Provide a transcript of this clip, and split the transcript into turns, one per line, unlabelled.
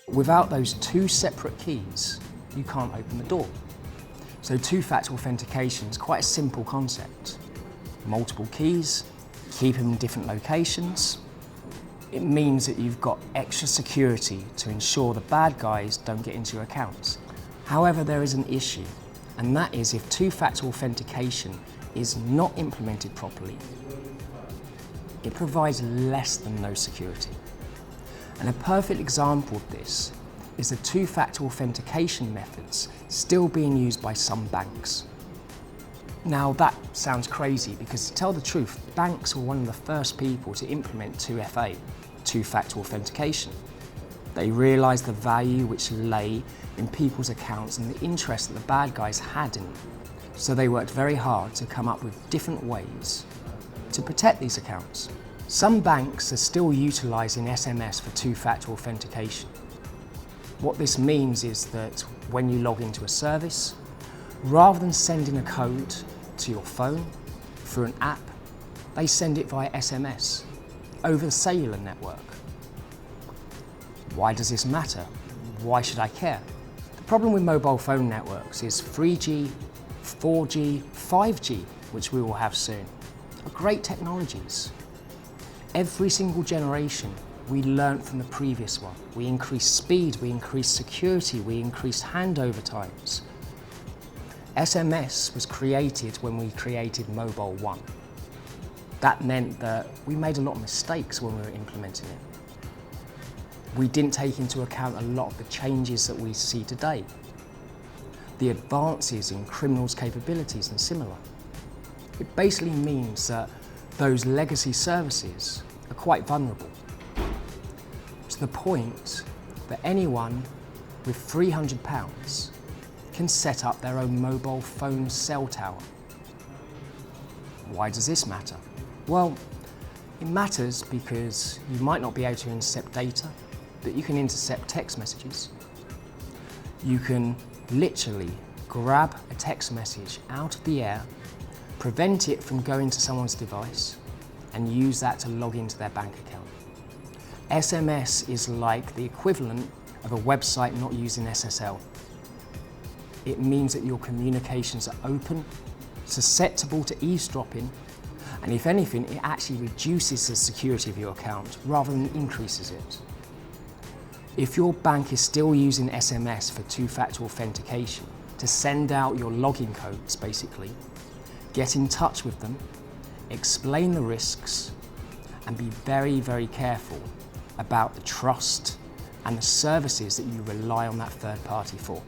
Without those two separate keys, you can't open the door. So two-factor authentication is quite a simple concept. Multiple keys, keep them in different locations. It means that you've got extra security to ensure the bad guys don't get into your accounts. However, there is an issue, and that is if two-factor authentication is not implemented properly, it provides less than no security. And a perfect example of this is the two-factor authentication methods still being used by some banks. Now that sounds crazy because, to tell the truth, banks were one of the first people to implement 2FA, two-factor authentication. They realised the value which lay in people's accounts and the interest that the bad guys had in them. So they worked very hard to come up with different ways to protect these accounts. Some banks are still utilising SMS for two-factor authentication. What this means is that when you log into a service, rather than sending a code to your phone through an app, they send it via SMS over the cellular network. Why does this matter? Why should I care? The problem with mobile phone networks is 3G, 4G, 5G, which we will have soon, are great technologies. Every single generation, we learnt from the previous one. We increased speed, we increased security, we increased handover times. SMS was created when we created Mobile One. That meant that we made a lot of mistakes when we were implementing it. We didn't take into account a lot of the changes that we see today. The advances in criminals' capabilities and similar. It basically means that those legacy services are quite vulnerable, to the point that anyone with £300 can set up their own mobile phone cell tower. Why does this matter? Well, it matters because you might not be able to intercept data, but you can intercept text messages. You can literally grab a text message out of the air, prevent it from going to someone's device, and use that to log into their bank account. SMS is like the equivalent of a website not using SSL. It means that your communications are open, susceptible to eavesdropping, and if anything, it actually reduces the security of your account rather than increases it. If your bank is still using SMS for two-factor authentication to send out your login codes, basically, get in touch with them, explain the risks, and be very, very careful about the trust and the services that you rely on that third party for.